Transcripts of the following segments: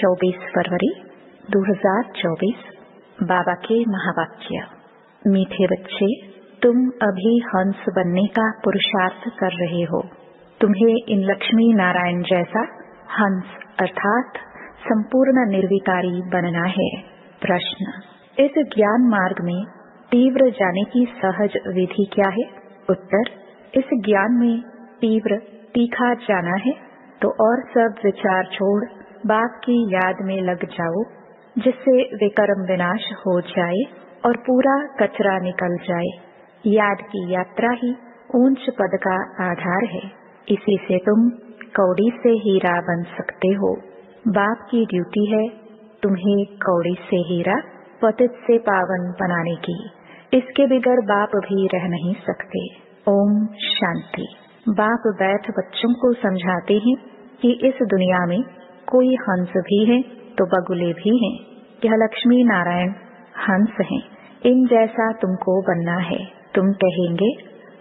24 फरवरी 2024। बाबा के महावाक्य। मीठे बच्चे, तुम अभी हंस बनने का पुरुषार्थ कर रहे हो। तुम्हें इन लक्ष्मी नारायण जैसा हंस अर्थात संपूर्ण निर्विकारी बनना है। प्रश्न: इस ज्ञान मार्ग में तीव्र जाने की सहज विधि क्या है? उत्तर: इस ज्ञान में तीव्र तीखा जाना है तो और सब विचार छोड़ बाप की याद में लग जाओ, जिससे विकर्म विनाश हो जाए और पूरा कचरा निकल जाए। याद की यात्रा ही ऊंच पद का आधार है। इसी से तुम कौड़ी से हीरा बन सकते हो। बाप की ड्यूटी है तुम्हें कौड़ी से हीरा, पतित से पावन बनाने की। इसके बगैर बाप भी रह नहीं सकते। ओम शांति। बाप बैठ बच्चों को समझाते हैं कि इस दुनिया में कोई हंस भी है तो बगुले भी हैं। यह लक्ष्मी नारायण हंस हैं। इन जैसा तुमको बनना है। तुम कहेंगे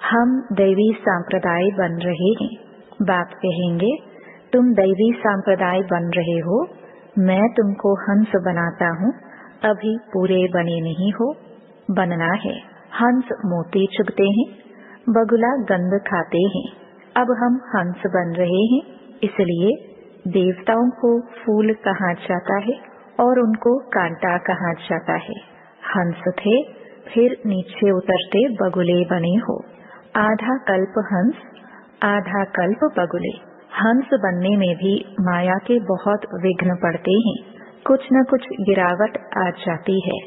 हम दैवी संप्रदाय बन रहे हैं। बाप कहेंगे तुम दैवी संप्रदाय बन रहे हो, मैं तुमको हंस बनाता हूँ, अभी पूरे बने नहीं हो। बनना है। हंस मोती चुगते हैं, बगुला गंध खाते हैं। अब हम हंस बन रहे हैं, इसलिए देवताओं को फूल कहा जाता है और उनको कांटा कहा जाता है। हंस थे, फिर नीचे उतरते बगुले बने हो। आधा कल्प हंस, आधा कल्प बगुले। हंस बनने में भी माया के बहुत विघ्न पड़ते हैं। कुछ न कुछ गिरावट आ जाती है।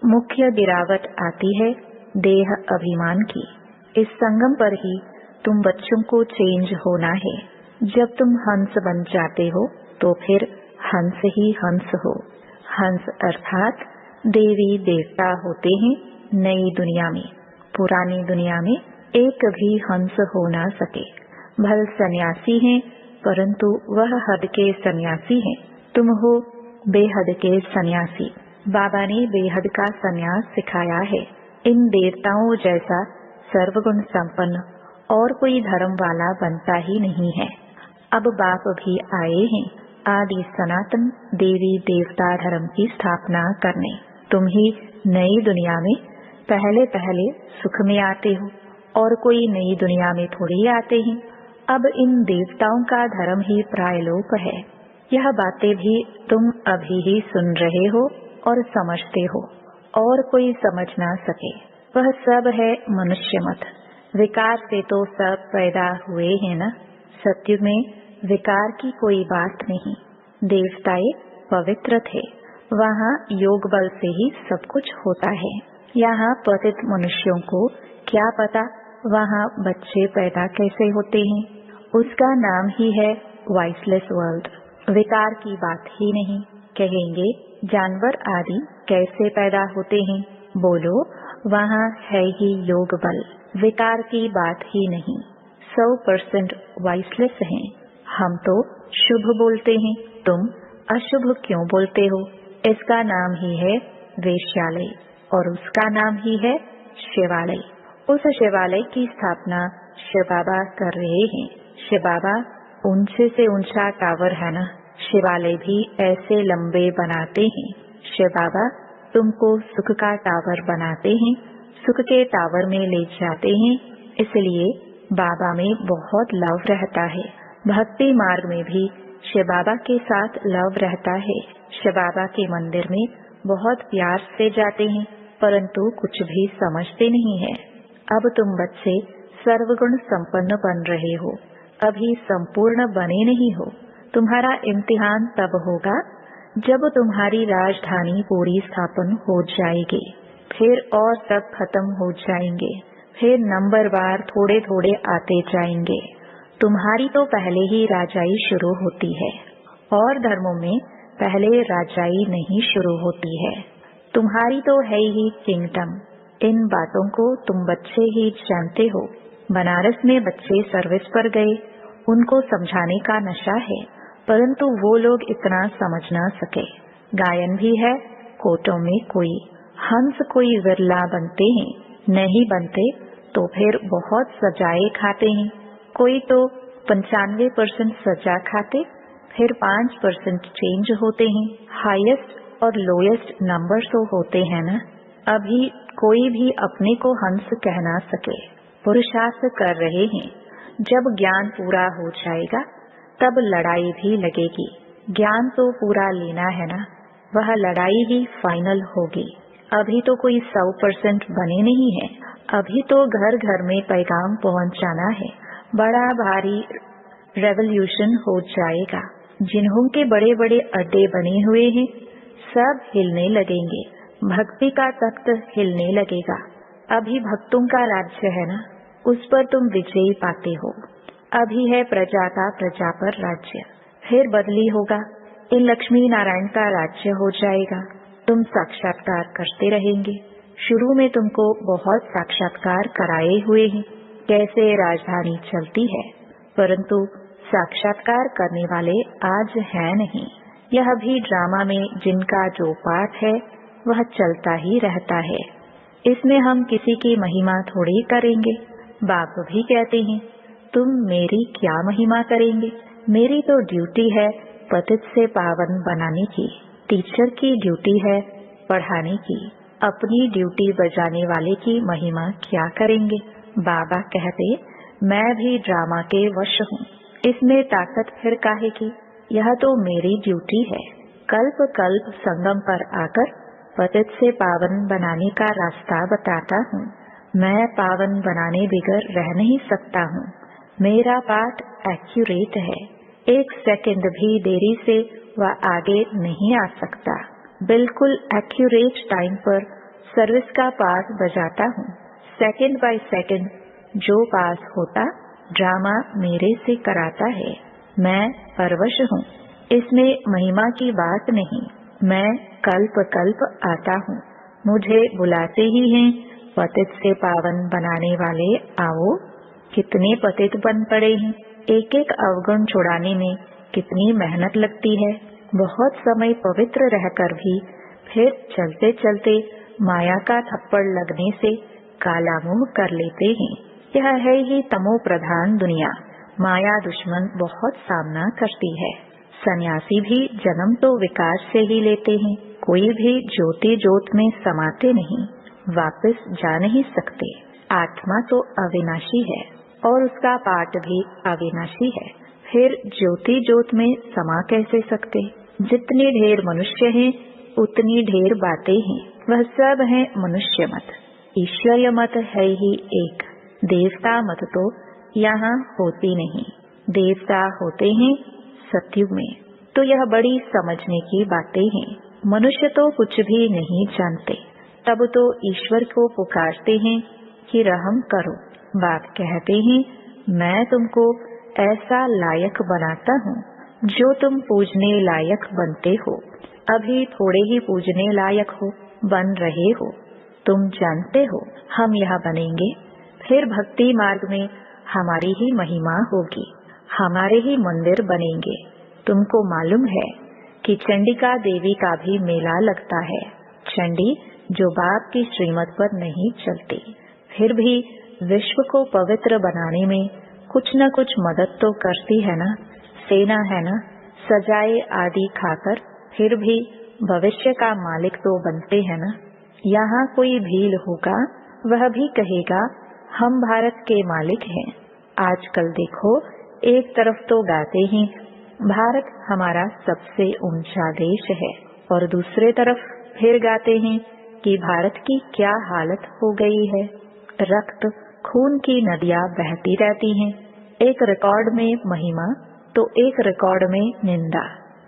मुख्य गिरावट आती है देह अभिमान की। इस संगम पर ही तुम बच्चों को चेंज होना है। जब तुम हंस बन जाते हो तो फिर हंस ही हंस हो। हंस अर्थात देवी देवता होते हैं नई दुनिया में। पुरानी दुनिया में एक भी हंस हो ना सके। भल सन्यासी हैं, परंतु वह हद के सन्यासी हैं। तुम हो बेहद के सन्यासी। बाबा ने बेहद का सन्यास सिखाया है। इन देवताओं जैसा सर्वगुण संपन्न और कोई धर्म वाला बनता ही नहीं है। अब बाप भी आए हैं आदि सनातन देवी देवता धर्म की स्थापना करने। तुम ही नई दुनिया में पहले पहले सुख में आते हो और कोई नई दुनिया में थोड़ी आते हैं। अब इन देवताओं का धर्म ही प्रायलोक है। यह बातें भी तुम अभी ही सुन रहे हो और समझते हो, और कोई समझ ना सके। वह सब है मनुष्य मत। विकार से तो सब पैदा हुए हैं ना। सत्युग में विकार की कोई बात नहीं। देवताएं पवित्र थे, वहाँ योग बल से ही सब कुछ होता है। यहाँ पतित मनुष्यों को क्या पता वहाँ बच्चे पैदा कैसे होते हैं। उसका नाम ही है वॉइसलेस वर्ल्ड। विकार की बात ही नहीं। कहेंगे जानवर आदि कैसे पैदा होते हैं? बोलो, वहाँ है ही योग बल। विकार की बात ही नहीं। 100% वॉइसलेस हैं। हम तो शुभ बोलते हैं, तुम अशुभ क्यों बोलते हो? इसका नाम ही है वेश्यालय और उसका नाम ही है शिवालय। उस शिवालय की स्थापना शिव बाबा कर रहे हैं। शिव बाबा ऊंचे से ऊंचा टावर है ना, शिवालय भी ऐसे लंबे बनाते हैं। शिव बाबा तुमको सुख का टावर बनाते हैं, सुख के टावर में ले जाते हैं। इसलिए बाबा में बहुत लव रहता है। भक्ति मार्ग में भी शिव बाबा के साथ लव रहता है। शिव बाबा के मंदिर में बहुत प्यार से जाते हैं, परंतु कुछ भी समझते नहीं है। अब तुम बच्चे सर्वगुण संपन्न बन रहे हो, अभी संपूर्ण बने नहीं हो। तुम्हारा इम्तिहान तब होगा जब तुम्हारी राजधानी पूरी स्थापन हो जाएगी। फिर और सब खत्म हो जाएंगे। फिर नंबरवार थोड़े थोड़े आते जाएंगे। तुम्हारी तो पहले ही राजाई शुरू होती है, और धर्मों में पहले राजाई नहीं शुरू होती है। तुम्हारी तो है ही किंगडम। इन बातों को तुम बच्चे ही जानते हो। बनारस में बच्चे सर्विस पर गए, उनको समझाने का नशा है, परंतु वो लोग इतना समझ ना सके। गायन भी है, कोटों में कोई हंस कोई विरला बनते हैं, नहीं बनते तो फिर बहुत सजाए खाते हैं। कोई तो 95% सजा खाते, फिर 5% चेंज होते हैं। हाईएस्ट और लोएस्ट नंबर तो होते हैं ना। अभी कोई भी अपने को हंस कह ना सके। पुरुषार्थ कर रहे हैं। जब ज्ञान पूरा हो जाएगा तब लड़ाई भी लगेगी। ज्ञान तो पूरा लेना है ना, वह लड़ाई ही फाइनल होगी। अभी तो कोई 100% बने नहीं है। अभी तो घर घर में पैगाम पहुंचाना है। बड़ा भारी रेवोल्यूशन हो जाएगा। जिन्हों के बड़े बड़े अड्डे बने हुए हैं सब हिलने लगेंगे। भक्ति का तख्त हिलने लगेगा। अभी भक्तों का राज्य है ना, उस पर तुम विजयी पाते हो। अभी है प्रजा का प्रजा पर राज्य, फिर बदली होगा। इन लक्ष्मी नारायण का राज्य हो जाएगा। तुम साक्षात्कार करते रहेंगे। शुरू में तुमको बहुत साक्षात्कार कराए हुए हैं, कैसे राजधानी चलती है, परंतु साक्षात्कार करने वाले आज है नहीं। यह भी ड्रामा में जिनका जो पाठ है वह चलता ही रहता है। इसमें हम किसी की महिमा थोड़ी करेंगे। बाप भी कहते हैं तुम मेरी क्या महिमा करेंगे। मेरी तो ड्यूटी है पतित से पावन बनाने की। टीचर की ड्यूटी है पढ़ाने की। अपनी ड्यूटी बजाने वाले की महिमा क्या करेंगे। बाबा कहते मैं भी ड्रामा के वश हूँ, इसमें ताकत फिर काहे की। यह तो मेरी ड्यूटी है। कल्प कल्प संगम पर आकर पतित से पावन बनाने का रास्ता बताता हूँ। मैं पावन बनाने बिगर रह नहीं सकता हूँ। मेरा पाठ एक्यूरेट है। 1 सेकंड भी देरी से वह आगे नहीं आ सकता। बिल्कुल एक्यूरेट टाइम पर सर्विस का पाठ बजाता हूँ। सेकंड बाय सेकंड जो पास होता ड्रामा मेरे से कराता है। मैं परवश हूँ। इसमें महिमा की बात नहीं। मैं कल्प कल्प आता हूँ। मुझे बुलाते ही हैं पतित से पावन बनाने वाले आओ। कितने पतित बन पड़े हैं। एक एक अवगुण छुड़ाने में कितनी मेहनत लगती है। बहुत समय पवित्र रहकर भी फिर चलते चलते माया का थप्पड़ लगने से काला मुंह कर लेते हैं। यह है ही तमो प्रधान दुनिया। माया दुश्मन बहुत सामना करती है। सन्यासी भी जन्म तो विकास से ही लेते हैं। कोई भी ज्योति ज्योत में समाते नहीं, वापस जा नहीं सकते। आत्मा तो अविनाशी है और उसका पाठ भी अविनाशी है। फिर ज्योति ज्योत में समा कैसे सकते। जितने ढेर मनुष्य हैं उतनी ढेर बातें हैं। वह सब है मनुष्य मत। ईश्वरीय मत है ही एक। देवता मत तो यहाँ होती नहीं। देवता होते हैं सतयुग में। तो यह बड़ी समझने की बातें हैं। मनुष्य तो कुछ भी नहीं जानते, तब तो ईश्वर को पुकारते हैं कि रहम करो। बाप कहते हैं मैं तुमको ऐसा लायक बनाता हूँ जो तुम पूजने लायक बनते हो। अभी थोड़े ही पूजने लायक हो, बन रहे हो। तुम जानते हो हम यह बनेंगे, फिर भक्ति मार्ग में हमारी ही महिमा होगी, हमारे ही मंदिर बनेंगे। तुमको मालूम है कि चंडिका देवी का भी मेला लगता है। चंडी जो बाप की श्रीमत पर नहीं चलती, फिर भी विश्व को पवित्र बनाने में कुछ न कुछ मदद तो करती है ना। सेना है ना, सजाए आदि खाकर फिर भी भविष्य का मालिक तो बनते हैं ना। यहाँ कोई भील होगा, वह भी कहेगा हम भारत के मालिक हैं। आजकल देखो एक तरफ तो गाते हैं भारत हमारा सबसे ऊंचा देश है, और दूसरे तरफ फिर गाते हैं कि भारत की क्या हालत हो गई है। रक्त खून की नदियां बहती रहती हैं। एक रिकॉर्ड में महिमा तो एक रिकॉर्ड में निंदा।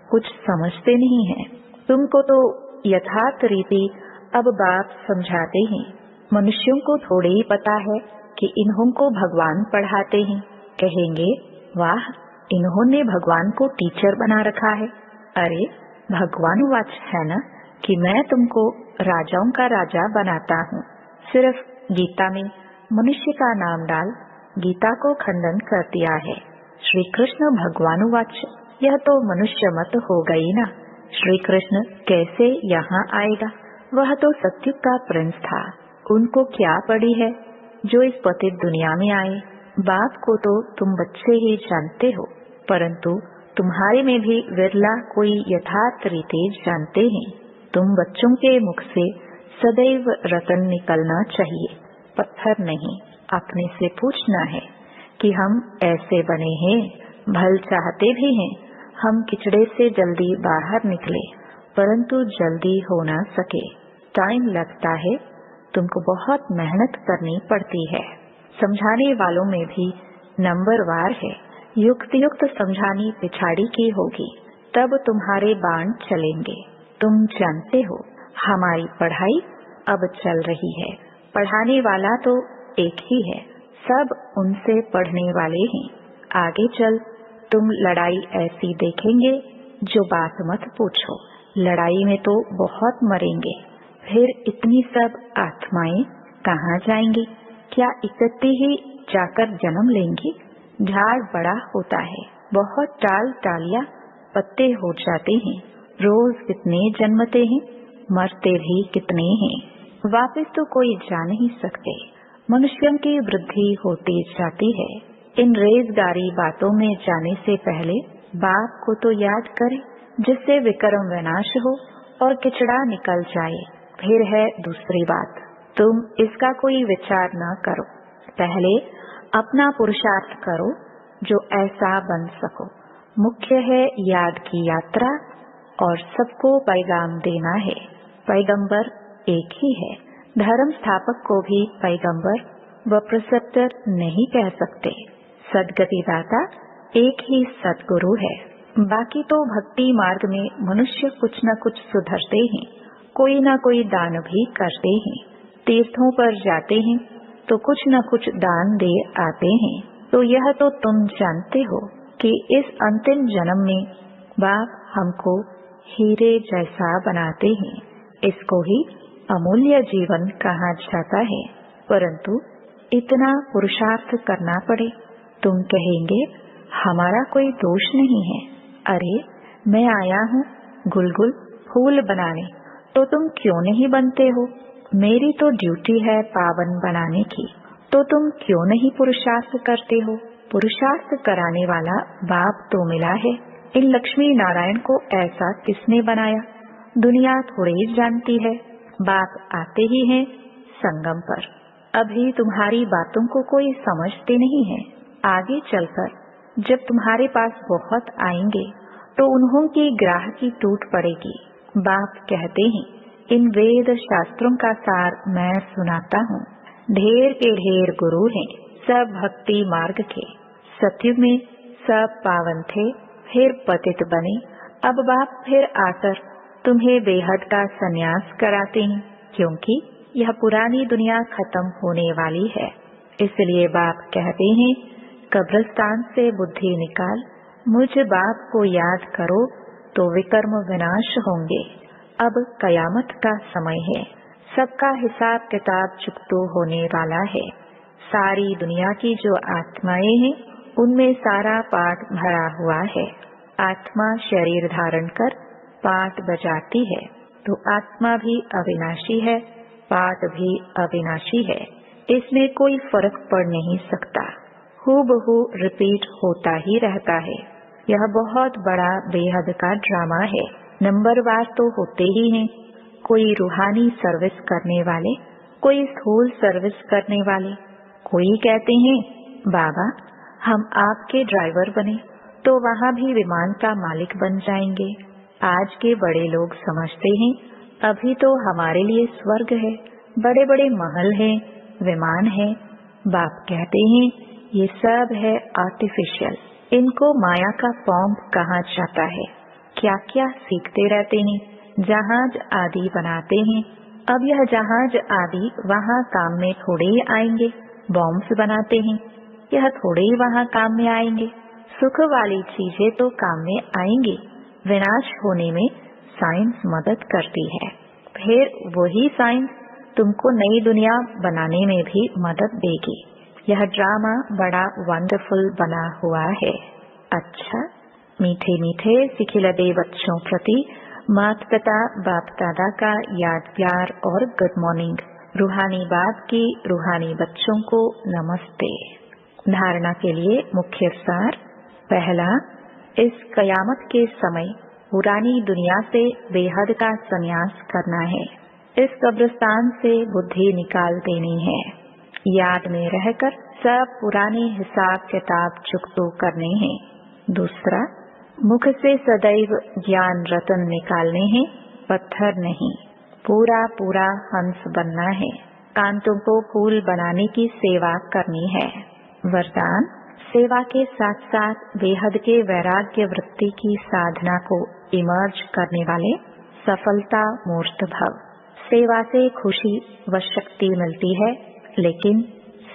कुछ समझते नहीं है। तुमको तो यथार्थ रीति अब बाप समझाते हैं। मनुष्यों को थोड़े ही पता है कि इन्हों को भगवान पढ़ाते हैं। कहेंगे वाह, इन्होंने भगवान को टीचर बना रखा है। अरे भगवान वाच है ना कि मैं तुमको राजाओं का राजा बनाता हूँ। सिर्फ गीता में मनुष्य का नाम डाल गीता को खंडन कर दिया है। श्री कृष्ण भगवानुवाच, यह तो मनुष्य मत हो गई ना। श्री कृष्ण कैसे यहाँ आएगा। वह तो सत्युग का प्रिंस था। उनको क्या पड़ी है जो इस पतित दुनिया में आए। बाप को तो तुम बच्चे ही जानते हो, परंतु तुम्हारे में भी विरला कोई यथार्थ रीति जानते हैं। तुम बच्चों के मुख से सदैव रतन निकलना चाहिए, पत्थर नहीं। अपने से पूछना है कि हम ऐसे बने हैं, भल चाहते भी हैं हम किचड़े से जल्दी बाहर निकले, परंतु जल्दी हो ना सके। टाइम लगता है, तुमको बहुत मेहनत करनी पड़ती है। समझाने वालों में भी नंबरवार है। युक्त युक्त समझानी पिछाड़ी की होगी, तब तुम्हारे बाण चलेंगे। तुम जानते हो हमारी पढ़ाई अब चल रही है। पढ़ाने वाला तो एक ही है, सब उनसे पढ़ने वाले हैं। आगे चल तुम लड़ाई ऐसी देखेंगे जो बात मत पूछो। लड़ाई में तो बहुत मरेंगे, फिर इतनी सब आत्माएं कहाँ जाएंगी? क्या इकट्ठी ही जाकर जन्म लेंगी? झाड़ बड़ा होता है, बहुत टाल टालियां पत्ते हो जाते हैं। रोज कितने जन्मते हैं, मरते भी कितने हैं। वापस तो कोई जा नहीं सकते। मनुष्यों की वृद्धि होती जाती है। इन रेजगारी बातों में जाने से पहले बाप को तो याद करें, जिससे विक्रम विनाश हो और किचड़ा निकल जाए। फिर है दूसरी बात, तुम इसका कोई विचार न करो। पहले अपना पुरुषार्थ करो जो ऐसा बन सको। मुख्य है याद की यात्रा और सबको पैगाम देना है। पैगंबर एक ही है। धर्म स्थापक को भी पैगंबर व प्रिसेप्टर नहीं कह सकते। सदगति दाता एक ही सदगुरु है। बाकी तो भक्ति मार्ग में मनुष्य कुछ न कुछ सुधरते हैं, कोई न कोई दान भी करते हैं। तीर्थों पर जाते हैं तो कुछ न कुछ दान दे आते हैं। तो यह तो तुम जानते हो कि इस अंतिम जन्म में बाप हमको हीरे जैसा बनाते हैं। इसको ही अमूल्य जीवन कहा जाता है। परंतु इतना पुरुषार्थ करना पड़े। तुम कहेंगे हमारा कोई दोष नहीं है। अरे मैं आया हूँ गुलगुल फूल बनाने, तो तुम क्यों नहीं बनते हो? मेरी तो ड्यूटी है पावन बनाने की, तो तुम क्यों नहीं पुरुषार्थ करते हो? पुरुषार्थ कराने वाला बाप तो मिला है। इन लक्ष्मी नारायण को ऐसा किसने बनाया? दुनिया थोड़ी जानती है। बाप आते ही हैं संगम पर। अभी तुम्हारी बातों को कोई समझते नहीं है। आगे चलकर जब तुम्हारे पास बहुत आएंगे तो उन्हों की ग्राह की टूट पड़ेगी। बाप कहते हैं इन वेद शास्त्रों का सार मैं सुनाता हूँ। ढेर के ढेर गुरु हैं, सब भक्ति मार्ग के। सत्युग में सब पावन थे, फिर पतित बने। अब बाप फिर आकर तुम्हें बेहद का संन्यास कराते हैं, क्योंकि यह पुरानी दुनिया खत्म होने वाली है। इसलिए बाप कहते हैं कब्रिस्तान से बुद्धि निकाल, मुझ बाप को याद करो तो विकर्म विनाश होंगे। अब कयामत का समय है, सबका हिसाब किताब चुकतो होने वाला है। सारी दुनिया की जो आत्माएं हैं उनमें सारा पाठ भरा हुआ है। आत्मा शरीर धारण कर पाठ बजाती है, तो आत्मा भी अविनाशी है, पाठ भी अविनाशी है। इसमें कोई फर्क पड़ नहीं सकता, हूबहू रिपीट होता ही रहता है। यह बहुत बड़ा बेहद का ड्रामा है। नंबरवार तो होते ही हैं, कोई रूहानी सर्विस करने वाले, कोई स्थूल सर्विस करने वाले। कोई कहते हैं बाबा हम आपके ड्राइवर बने तो वहाँ भी विमान का मालिक बन जाएंगे। आज के बड़े लोग समझते हैं अभी तो हमारे लिए स्वर्ग है, बड़े बड़े महल हैं, विमान हैं। बाप कहते हैं ये सब है आर्टिफिशियल, इनको माया का पॉम्प कहा जाता है। क्या क्या सीखते रहते हैं, जहाज आदि बनाते हैं। अब यह जहाज आदि वहाँ काम में थोड़े ही आएंगे। बॉम्ब्स बनाते हैं, यह थोड़े ही वहाँ काम में आएंगे। सुख वाली चीजें तो काम में आएंगी, विनाश होने में साइंस मदद करती है। फिर वही साइंस तुमको नई दुनिया बनाने में भी मदद देगी। यह ड्रामा बड़ा वंडरफुल बना हुआ है। अच्छा, मीठे मीठे सिखिलदे बच्चों प्रति माता पिता बाप दादा का याद प्यार और गुड मॉर्निंग। रूहानी बाप की रूहानी बच्चों को नमस्ते। धारणा के लिए मुख्य सार। पहला, इस कयामत के समय पुरानी दुनिया से बेहद का संन्यास करना है। इस कब्रिस्तान से बुद्धि निकाल देनी है। याद में रहकर सब पुराने हिसाब किताब चुकतो करने हैं। दूसरा, मुख से सदैव ज्ञान रतन निकालने हैं, पत्थर नहीं। पूरा पूरा हंस बनना है। कांतों को फूल बनाने की सेवा करनी है। वरदान, सेवा के साथ साथ बेहद के वैराग्य वृत्ति की साधना को इमर्ज करने वाले सफलता मूर्त भव। सेवा से खुशी व शक्ति मिलती है, लेकिन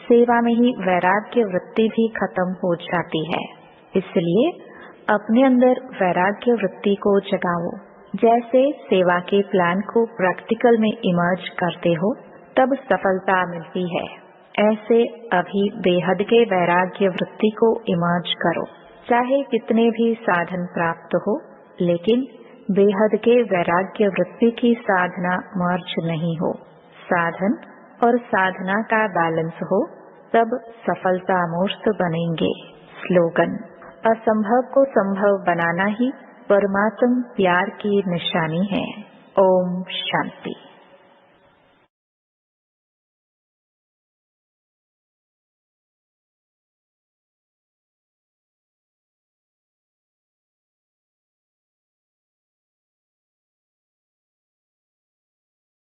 सेवा में ही वैराग्य वृत्ति भी खत्म हो जाती है। इसलिए अपने अंदर वैराग्य वृत्ति को जगाओ। जैसे सेवा के प्लान को प्रैक्टिकल में इमर्ज करते हो, तब सफलता मिलती है। ऐसे अभी बेहद के वैराग्य वृत्ति को इमर्ज करो। चाहे कितने भी साधन प्राप्त हो, लेकिन बेहद के वैराग्य वृत्ति की साधना मर्ज नहीं हो। साधन और साधना का बैलेंस हो, तब सफलता मूर्त बनेंगे। स्लोगन, असंभव को संभव बनाना ही परमात्म प्यार की निशानी है। ओम शांति।